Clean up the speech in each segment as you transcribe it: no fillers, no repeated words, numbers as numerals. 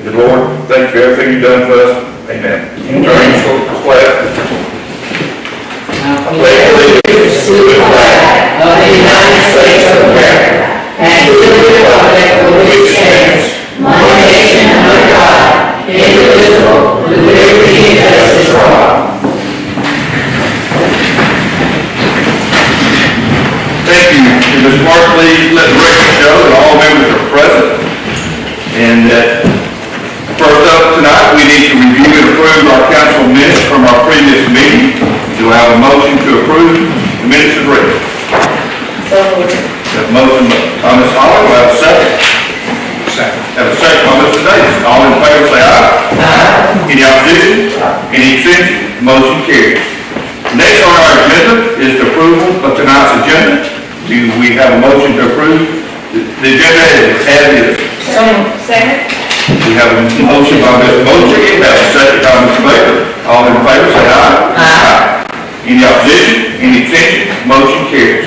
Good Lord, thank you for everything you've done for us. Amen. Turn your flag. I pledge allegiance to the flag of the United States of America and to the republic for which it stands, one nation under God, indivisible, with liberty and justice for all. Thank you. And Ms. Mark, please let the record show that all members are present. And first up tonight, we need to review and approve our council minutes from our previous meeting. Do I have a motion to approve the minutes as read? So moved. Have a motion by Ms. Holly. Do I have a second? Second. Have a second by Mr. Davis. All in favor say aye. Aye. Any opposition? Any abstention? Motion carries. Next on our agenda is the approval of tonight's agenda. Do we have a motion to approve the agenda as is? Second. We have a motion by Ms. Mosley, we have a second by Mr. Baker. All in favor say aye. Aye. Any opposition? Any abstention? Motion carries.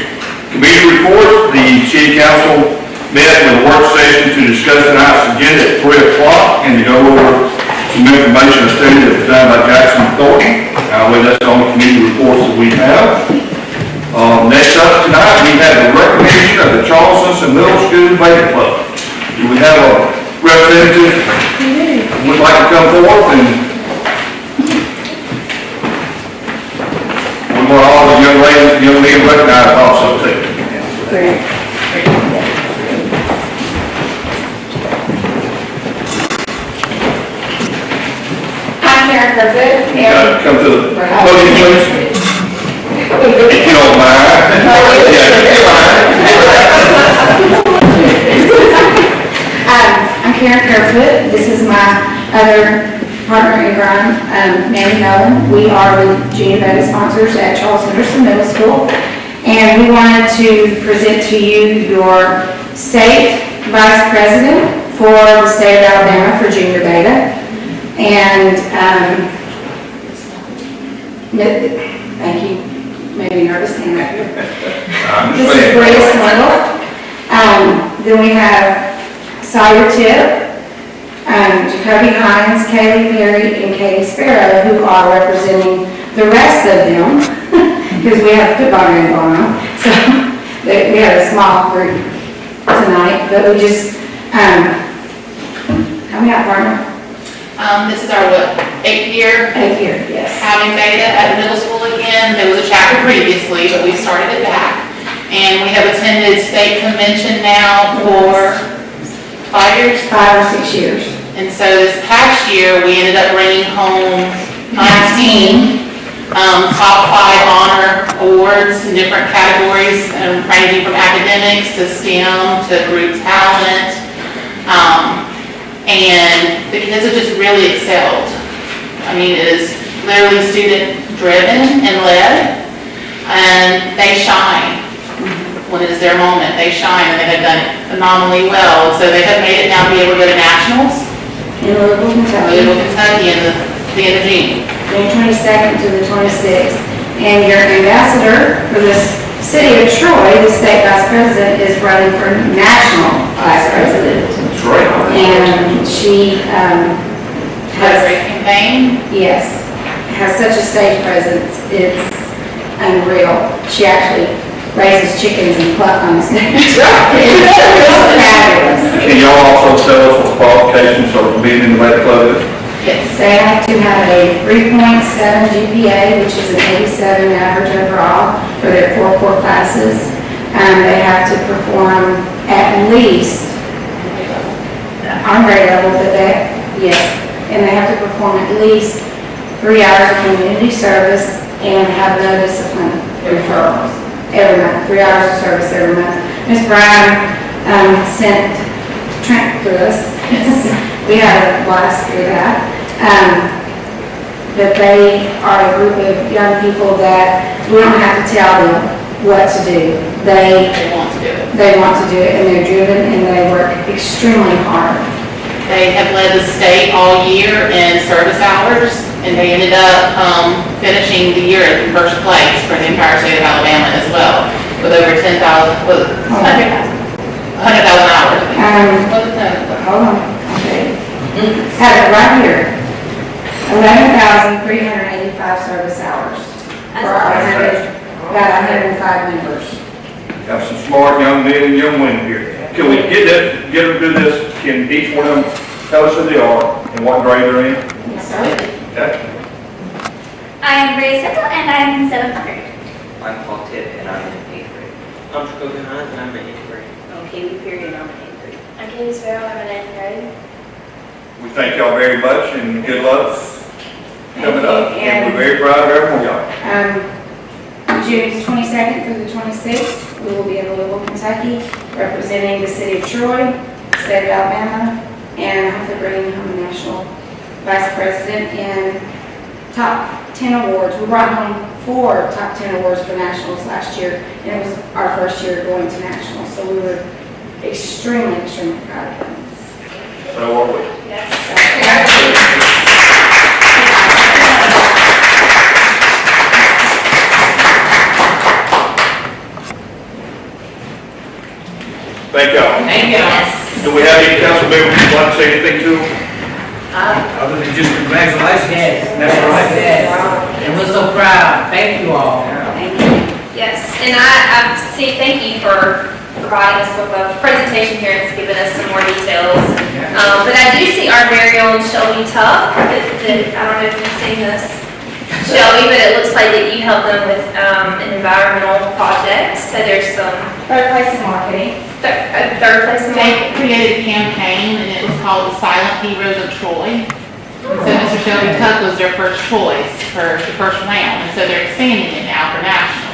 Committee reports. The City Council met with a work session to discuss tonight's agenda at 3 o'clock and to go over some information study that was done by Jackson Thornton. That's the only committee reports that we have. Next up tonight, we have the recognition of the Charleston Middle School Beta Club. Do we have a representative who would like to come forth? And we want all the young ladies and young men recognized also too. I'm Karen Griffith. Come to the podium, please. If you don't mind. I'm Karen Kerfoot. This is my other partner in crime, Mandy Nolan. We are the junior beta sponsors at Charles Henderson Middle School, and we wanted to present to you your state vice president for the state of Alabama for junior beta. And thank you. Maybe nervous hand right here. This is Grace Little. Then we have Sawyer Tip, Jacoby Hines, Kaylee Perry, and Katie Sparrow, who are representing the rest of them, because we have a football game going on. So we have a small group tonight, but we just, help me out, partner. This is our 8th year 8th year, yes. having beta at the middle school again. There was a chapter previously, but we started it back. And we have attended state convention now for 5 years? 5 or 6 years. And so this past year, we ended up bringing home 19 top 5 honor awards in different categories, ranging from academics to STEM to group talent. And the kids have just really excelled. I mean, it is literally student-driven and led, and they shine. When it is their moment, they shine, and they have done it phenomenally well. So they have made it now to be able to go to nationals In Louisville, Kentucky. in the end of June. June 22nd to the 26th. And your ambassador for this city of Troy, the state vice president, is running for national vice president. That's right. And she Had a great campaign. yes, has such a stage presence. It's unreal. She actually raises chickens and pluck on the stage. It's fabulous. Can y'all also tell us what qualifications for being in the Beta Club is? Yes. They have to have a 3.7 GPA, which is an 87 average overall for their 4 core classes. They have to perform at least on grade level, but yes, and they have to perform at least 3 hours of community service and have no discipline referrals every month, 3 hours of service every month. Ms. Brown sent Trent through us. We had a blast through that. But they are a group of young people that we don't have to tell them what to do. They want to do it. They want to do it, and they're driven, and they work extremely hard. They have led the state all year in service hours, and they ended up finishing the year in first place for the entire state of Alabama as well, with over 100,000 hours. Hold on, okay. Have it right here. 11,385 service hours for our about 105 members. Got some smart young men and young women here. Can we get them to do this? Can each one of them tell us who they are and what grade they're in? Yes, sir. Okay. I am Ray Settle and I am in 7th grade. I'm Paul Tipp and I'm in 8th grade. I'm Jacoby Hines and I'm in 8th grade. I'm Katie Perry and I'm in 8th grade. I'm Katie Sparrow, I'm in 8th grade. We thank y'all very much and good luck coming up. And we're very proud of every one of y'all. June 22nd through the 26th, we will be in Louisville, Kentucky, representing the city of Troy, state of Alabama, and hopefully bringing home a national vice president and top 10 awards. We brought home 4 top 10 awards for nationals last year, and it was our first year going to nationals, so we were extremely proud of them. So are we. Yes. Thank y'all. Thank you. Do we have any council members who'd like to say anything to them? Other than just congratulations. Yes. That's right. Yes. And we're so proud. Thank you all. Yes, and I thank you for providing us with a presentation here and giving us some more details. But I do see our very own Shelby Tuck, I don't know if you've seen this, Shelby, but it looks like that you helped them with an environmental project. So there's some Third place in marketing. third place in They created a campaign and it was called the Silent Heroes of Troy. And so Mr. Shelby Tuck was their first choice for the first round, and so they're expanding it now for nationals.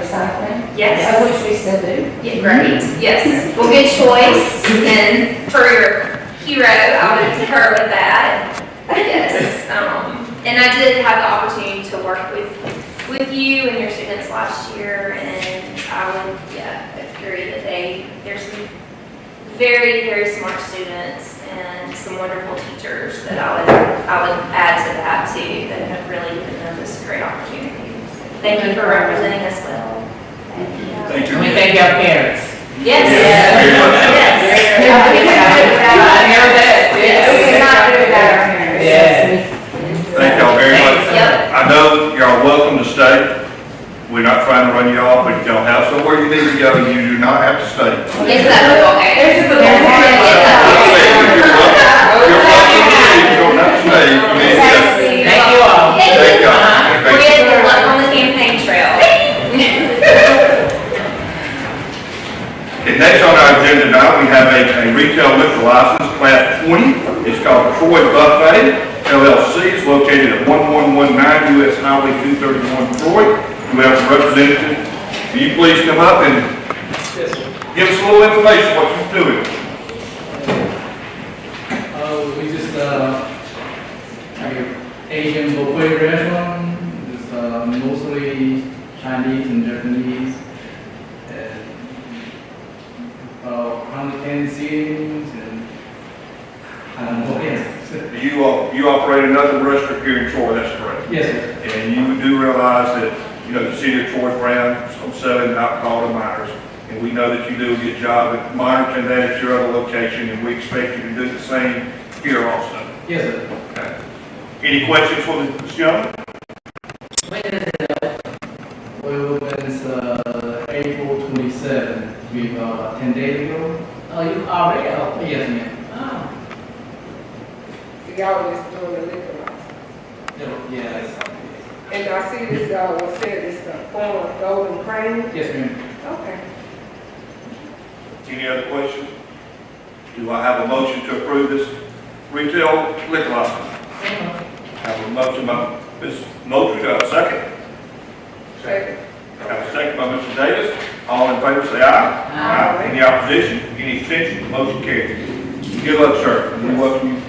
Recycling. Yes. Which we still do. Yeah, great, yes. Well, good choice, and for your hero, I would concur with that. Yes, and I did have the opportunity to work with you and your students last year, and I would, agree that there's some very, very smart students and some wonderful teachers that I would add to that too, that have really given them this great opportunity. Thank you for representing us well. Thank you. And we thank our parents. Yes. Very much. I hear that. We cannot do it without our parents. Yes. Thank y'all very much. Yep. I know y'all are welcome to stay. We're not trying to run you off, but if y'all have somewhere you need to go, you do not have to stay. Is that okay? There's a good You're welcome. You're welcome to leave. You don't have to stay. You need to go. Thank you all. Thank y'all. We're getting good luck on the campaign trail. Okay, next on our agenda now, we have a retail liquor license, class 20. It's called Troy Buffet LLC. It's located at 1119 US Highway 231 Troy. We have a representative. Will you please come up and give us a little information what you're doing? We just, Asian buffet restaurant. It's mostly Chinese and Japanese. And about 110 seatings and I don't know what else. You operate another restaurant here in Troy, that's correct? Yes, sir. And you do realize that, the city of Troy is around on selling alcohol to minors. And we know that you do a good job at monitoring that at your other location, and we expect you to do the same here also. Yes, sir. Okay. Any questions for this gentleman? When is it? We opened April 27th, we about 10 days ago. Oh, you already open? Yes, ma'am. Oh. So y'all was doing the liquor license. Yes. And I see this, was said it's the form of golden crane. Yes, ma'am. Okay. Any other questions? Do I have a motion to approve this retail liquor license? I have a motion by Ms. Moultrie, do I have a second? Second. I have a second by Mr. Davis. All in favor, say aye. Aye. Any opposition? Any abstention? Motion carried. Good luck, sir. We welcome you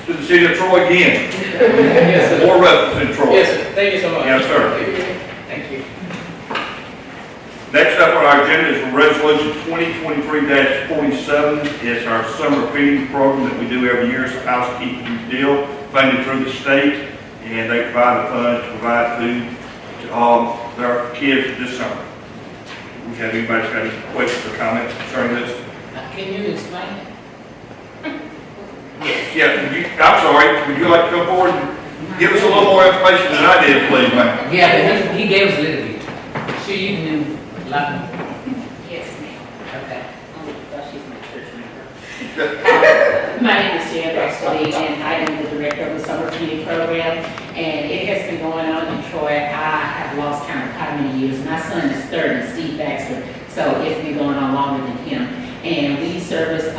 to the city of Troy again. Yes, sir. More residents in Troy. Yes, sir. Thank you so much. Yes, sir. Thank you. Next up on our agenda is Resolution 2023-47. It's our summer feeding program that we do every year. It's a housekeeping deal funded through the state, and they provide the funds to provide food to all their kids this summer. We have anybody got any questions or comments concerning this? Can you explain it? Yeah, I'm sorry, would you like to come forward and give us a little more information than I did, please, ma'am? Yeah, but he gave us a little bit. Sure you knew a lot more. Yes, ma'am. Okay. She's my church member. My name is Jan Baxley, and I am the director of the summer feeding program. And it has been going on in Troy. I have lost count of how many years. My son is 30, Steve Baxter, so it's been going on longer than him. And we service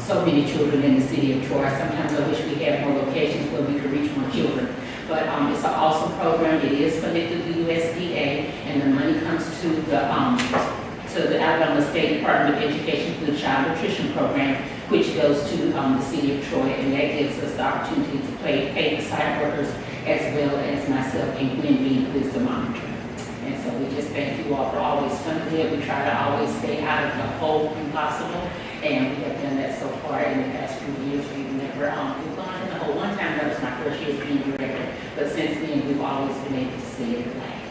so many children in the city of Troy. Sometimes I wish we had more locations where we could reach more children. But it's an awesome program. It is funded through the USDA, and the money comes to the Alabama State Department of Education through the Child Nutrition Program, which goes to the city of Troy, and that gives us the opportunity to pay the site workers as well as myself and Gwen Bean, who is the monitor. And so we just thank you all for always funding it. We try to always stay out of the hole when possible, and we have done that so far in the past few years. We've never we've gone in the hole. One time, that was my first year as being director, but since then, we've always been able to stay in the lane.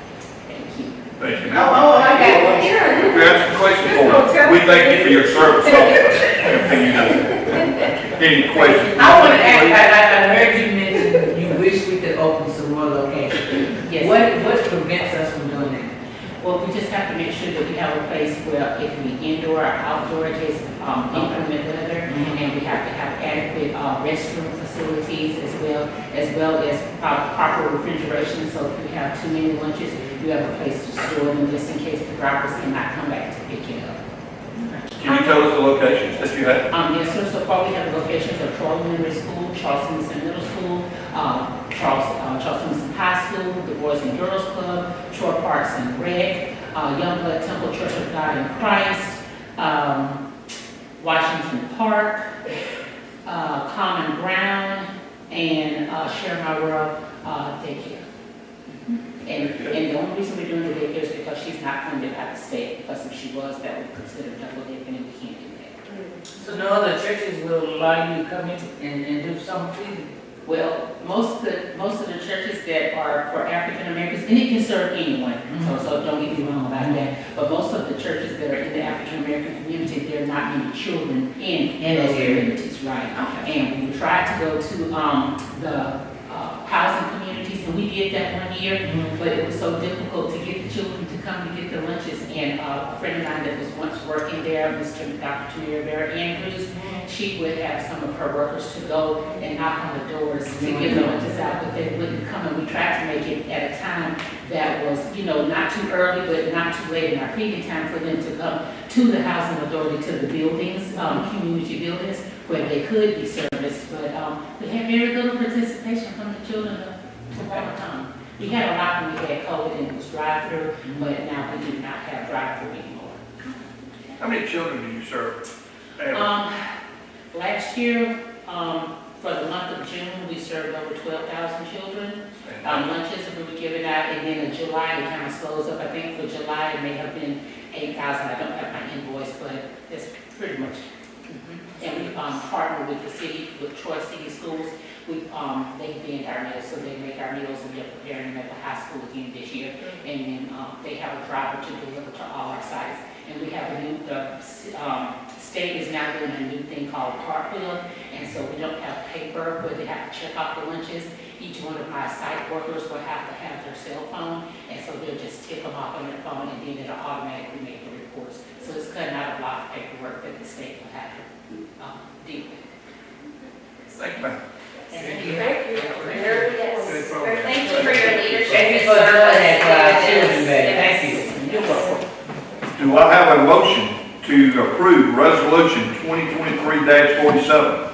Thank you. Thank you. Oh, I got one here. We have some questions for you. We thank you for your service. Any questions? I want to ask, I heard you mention you wish we could open some more locations. Yes. What prevents us from doing that? Well, we just have to make sure that we have a place where it can be indoor or outdoor, just inclement weather, and we have to have adequate restroom facilities as well as proper refrigeration. So if we have too many lunches, we have a place to store them just in case the drivers cannot come back to pick it up. Can you tell us the locations that you have? Yes, sir. So far we have locations of Troy Elementary School, Charles Emerson Middle School, Charles Emerson High School, the Boys and Girls Club, Troy Parks and Rec, Youngblood Temple Church of God in Christ, Washington Park, Common Ground, and Share My World Daycare. And the only reason we're doing the daycare is because she's not funded by the state, because if she was, that would consider double dipping, and we can't do that. So no other churches will allow you to come in and do summer feeding? Well, most of the churches that are for African Americans, and it can serve anyone, so don't get me wrong about that. But most of the churches that are in the African American community, there are not many children in those communities, right? And we tried to go to the housing communities, and we did that one year, but it was so difficult to get the children to come to get their lunches. And a friend of mine that was once working there, Dr. Tamira Bear Andrews, she would have some of her workers to go and knock on the doors to get the lunches out, but they wouldn't come. And we tried to make it at a time that was, not too early, but not too late in our feeding time for them to come to the housing authority, to the buildings, community buildings, where they could be serviced. But we had very little participation from the children to want to come. We had a lot when we had COVID and it was drive-through, but now we do not have drive-through anymore. How many children do you serve? Last year, for the month of June, we served over 12,000 children. Lunches we were giving out, and then in July, it kind of slows up. I think for July, it may have been 8,000. I don't have my invoice, but it's pretty much. And we partner with the city, with Troy City Schools. They vend our meals, so they make our meals, and we are preparing them at the high school again this year. And then they have a driver to deliver to all our sites. And we have the state is now doing a new thing called Cartwheel, and so we don't have paper where they have to check off the lunches. Each one of my site workers will have to have their cell phone, and so they'll just tick them off on their phone, and then it'll automatically make the reports. So it's cutting out a lot of paperwork that the state will have to deal with. Thank you, ma'am. Thank you. Yes. Thank you for your leadership. Thank you for and doing service. that for our children, baby. Yes. Thank you. You're welcome. Do I have a motion to approve resolution 2023-47?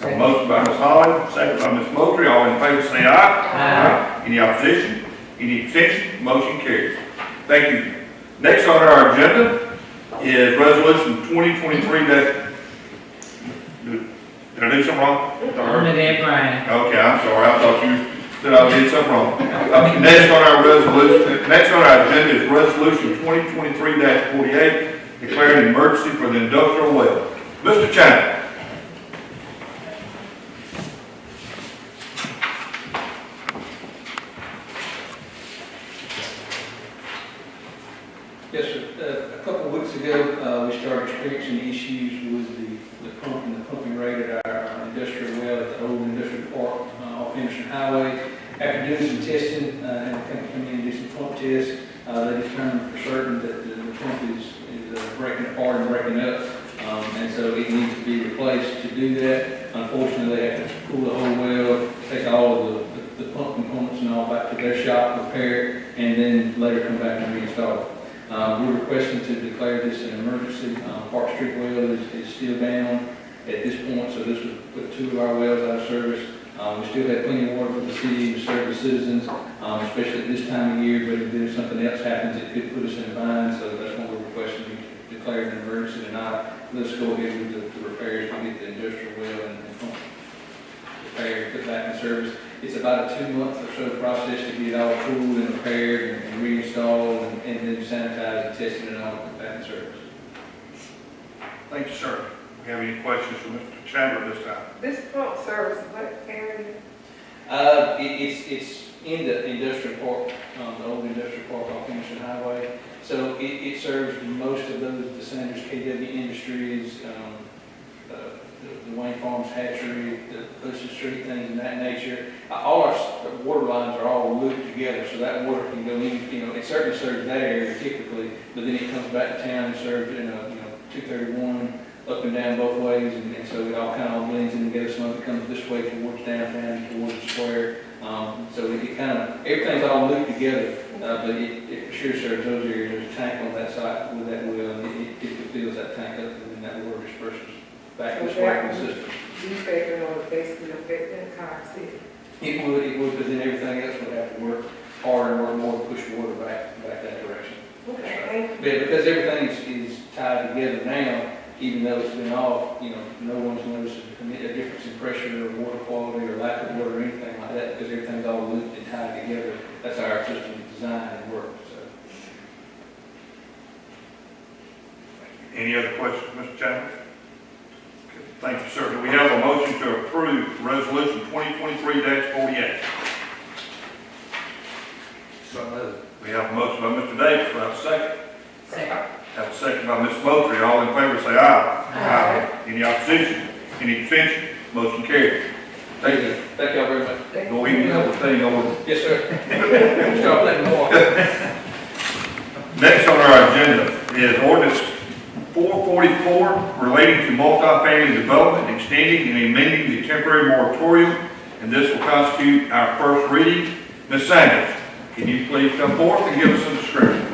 A motion by Ms. Holly, second by Ms. Moultrie. All in favor say aye. Any opposition? Any abstention? Motion carries. Thank you. Next on our agenda is resolution 2023- Did I do something wrong? Under that, Brian. Okay, I'm sorry. I thought you said I did something wrong. Okay, next on our agenda is resolution 2023-48, declaring an emergency for the industrial well. Mr. Chapman. Yes, sir. A couple of weeks ago, we started experiencing issues with the pumping rate at our industrial Highway. After doing some testing, and come in and do some pump tests, they determined for certain that the pump is breaking apart and breaking up. And so it needs to be replaced. To do that, unfortunately, they have to pull the whole well, take all of the pump components and all back to their shop, repair it, and then later come back and reinstall it. We're requesting to declare this an emergency. Park Street well is still down at this point, so this would put 2 of our wells out of service. We still have plenty of water for the city to serve the citizens, especially at this time of year, but if something else happens, it could put us in a bind, so that's why we're requesting to declare an emergency tonight. Let's go ahead with the repairs, to get the industrial well and pump repaired, put back in service. It's about a 2-month or so process to get it all cooled and repaired and reinstalled and then sanitized and tested and all put back in service. Thank you, sir. We have any questions for Mr. Chandler this time? This pump service, what area? It's in the industrial park, the old industrial park off Henderson Highway. So it serves most of those, the Sanders KW Industries, the Wayne Farms Hatchery, the Pussy Street, things of that nature. All our water lines are all looped together, so that water can go in, it certainly serves that area typically, but then it comes back to town and serves in a, 231 up and down both ways, and so it all kind of blends in together. Some of it comes this way towards downtown, towards the square. So it kind of, everything's all looped together, but it sure serves those areas. There's a tank on that side with that well, and it typically fills that tank up, and then that water disperses back to the sprinkler system. Defecting or basically affecting the entire city. It would, but then everything else would have to work harder and work more to push water back that direction. Okay. But because everything is tied together now, even though it's been off, no one's noticed a difference in pressure or water quality or lack of water or anything like that, because everything's all looped and tied together. That's how our system is designed and works, so. Any other questions, Mr. Chandler? Okay, thank you, sir. Do we have a motion to approve Resolution 2023-48? So moved. We have a motion by Mr. Davis. Do I have a second? Second. Have a second by Ms. Moultrie. All in favor say aye. Aye. Any opposition? Any abstention? Motion carried. Thank you. Thank y'all very much. Go ahead and get the thing over. Yes, sir. Start letting more. Next on our agenda is ordinance 444 relating to multifamily development, extending and amending the temporary moratorium, and this will constitute our first reading. Ms. Sanders, can you please come forth and give us a description, please?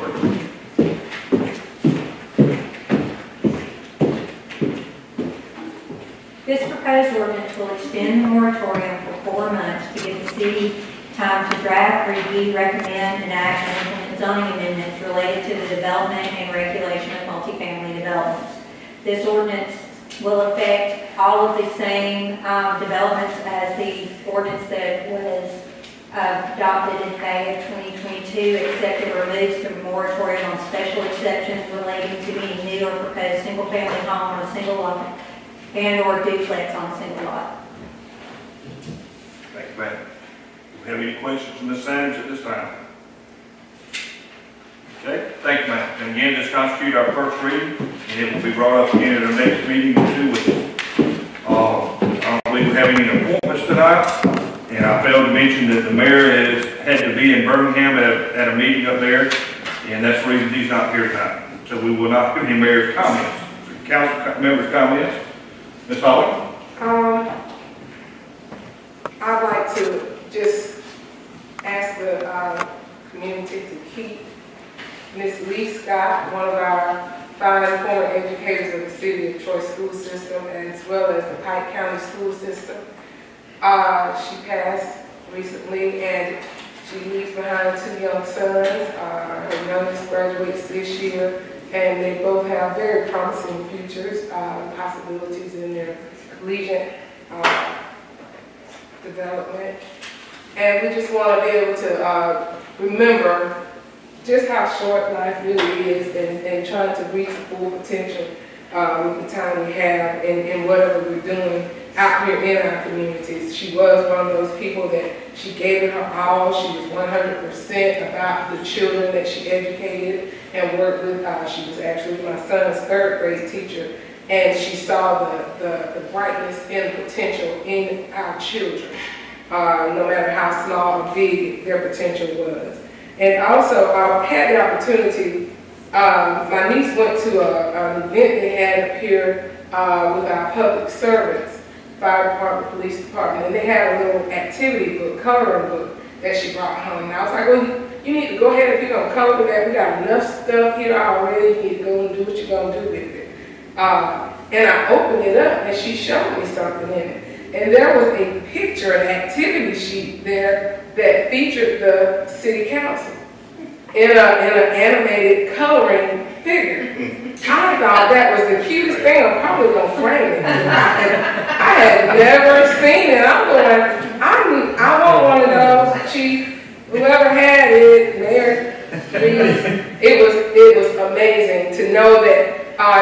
This proposed ordinance will extend the moratorium for 4 months to give the city time to draft, review, recommend, enact, and implement zoning amendments related to the development and regulation of multifamily developments. This ordinance will affect all of the same developments as the ordinance that was adopted in May of 2022, except it removes the moratorium on special exceptions relating to any new or proposed single-family home on a single lot and/or duplex on a single lot. Thank you, ma'am. Do we have any questions from Ms. Sanders at this time? Okay, thank you, ma'am. And again, this constitutes our first reading, and it will be brought up again at our next meeting in 2 weeks. I don't believe we have any appointments tonight, and I failed to mention that the mayor has had to be in Birmingham at a meeting up there, and that's the reason he's not here tonight. So we will not have any mayor's comments. Council members' comments. Ms. Holly? I'd like to just ask the community to keep Ms. Lee Scott, one of our fine former educators of the City of Troy school system, as well as the Pike County school system. She passed recently, and she leaves behind 2 young sons. Her youngest graduates this year, and they both have very promising futures, possibilities in their collegiate development. And we just want to be able to remember just how short life really is, and trying to reach the full potential with the time we have and whatever we're doing out here in our communities. She was one of those people that she gave it her all. She was 100% about the children that she educated and worked with. She was actually my son's 3rd grade teacher, and she saw the brightness and potential in our children. no matter how small or big their potential was. And also, I had the opportunity, my niece went to an event they had up here with our public servants, fire department, police department, and they had a little activity book, coloring book that she brought home. And I was like, well, you need to go ahead if you're gonna color with that. We got enough stuff here already. You need to go and do what you're gonna do with it. And I opened it up and she showed me something in it. And there was a picture, an activity sheet there that featured the city council in an animated coloring figure. I thought that was the cutest thing. I'm probably gonna frame it. I had never seen it. I'm going, I want one of those, chief. Whoever had it, Mayor Reeves, it was amazing to know that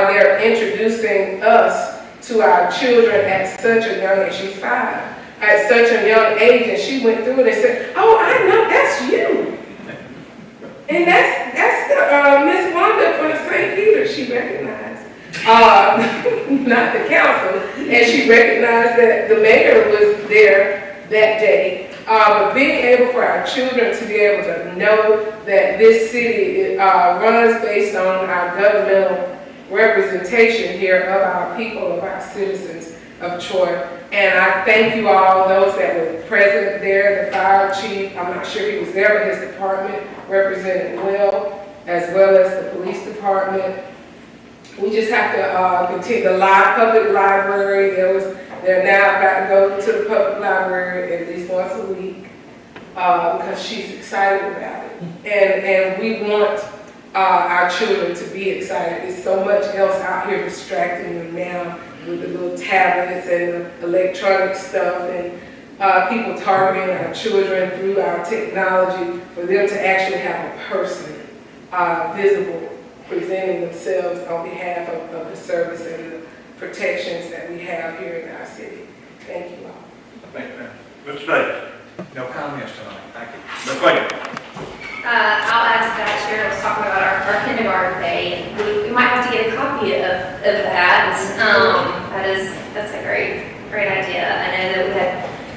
they're introducing us to our children at such a young age. She's 5, at such a young age, and she went through it and said, "Oh, I know, that's you." And that's the Miss Wanda for the St. Peter. She recognized, not the council, and she recognized that the mayor was there that day. But being able for our children to be able to know that this city runs based on our governmental representation here of our people, of our citizens of Troy. And I thank you all, those that were present there, the fire chief, I'm not sure if he was there, but his department represented well as the police department. We just have to continue the public library. They're now about to go to the public library at least once a week because she's excited about it. And we want our children to be excited. There's so much else out here distracting them now with the little tablets and the electronic stuff and people targeting our children through our technology, for them to actually have a person visible presenting themselves on behalf of the service and the protections that we have here in our city. Thank you all. Thank you, ma'am. Mr. Davis? No comments tonight, thank you. Ms. Wade? I'll add to that. Sharon was talking about our kindergarten day, and we might have to get a copy of that. That's a great idea. I know that we had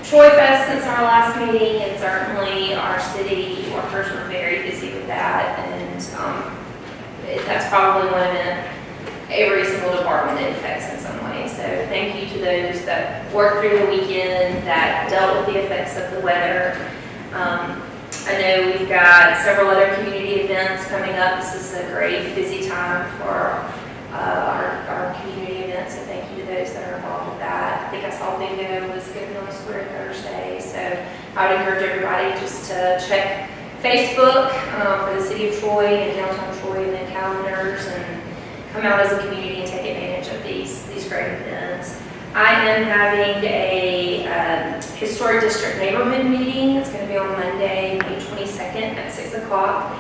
Troy Fest since our last meeting, and certainly our city workers were very busy with that, and that's probably one of every single department that affects in some way. So thank you to those that worked through the weekend, that dealt with the effects of the weather. I know we've got several other community events coming up. This is a great busy time for our community events, so thank you to those that are involved with that. I think I saw bingo was given on the square Thursday, so I would encourage everybody just to check Facebook for the city of Troy and downtown Troy and the calendars, and come out as a community and take advantage of these great events. I am having a historic district neighborhood meeting. It's going to be on Monday, May 22nd at 6 o'clock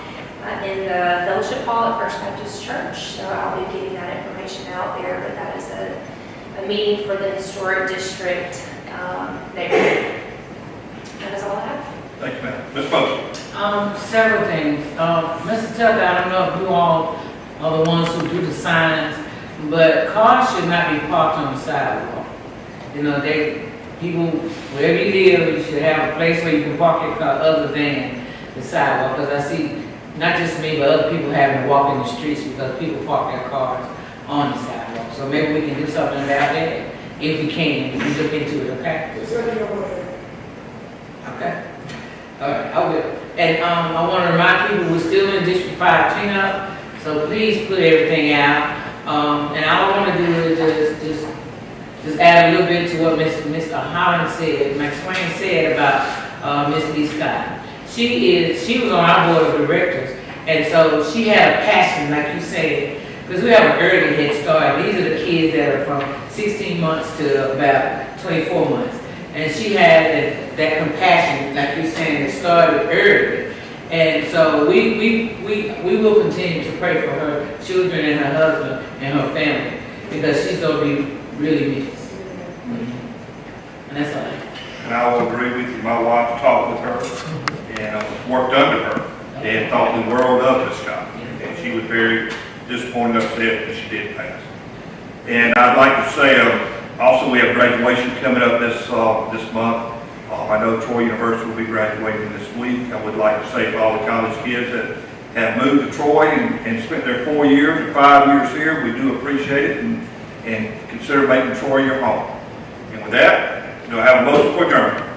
in the Fellowship Hall at First Baptist Church. So I'll be getting that information out there, but that is a meeting for the historic district neighborhood. That is all I have. Thank you, ma'am. Ms. Mosley? Several things. Mr. Tucker, I don't know if you all are the ones who do the signs, but cars should not be parked on the sidewalk. You know, people, wherever you live, you should have a place where you can park your car other than the sidewalk. Because I see, not just me, but other people having to walk in the streets because people park their cars on the sidewalk. So maybe we can do something about that, if we can, if we look into it, okay? Okay. All right, I will. And I want to remind people we're still in District 5 cleanup, so please put everything out. And all I want to do is just add a little bit to what Mr. Holland said, Max Swain said about Ms. Lee Scott. She was on our board of directors, and so she had a passion, like you said, because we have an early head start. These are the kids that are from 16 months to about 24 months. And she had that compassion, like you're saying, that started early. And so we will continue to pray for her children and her husband and her family, because she's going to be really missed. And that's all I have. And I will agree with you. My wife talked with her and worked under her and thought the world of this guy. And she was very disappointed and upset that she did pass. And I'd like to say, also we have graduation coming up this month. I know Troy University will be graduating this week. I would like to say for all the college kids that have moved to Troy and spent their 4 years or 5 years here, we do appreciate it and consider making Troy your home. And with that, do I have a motion for adjournment?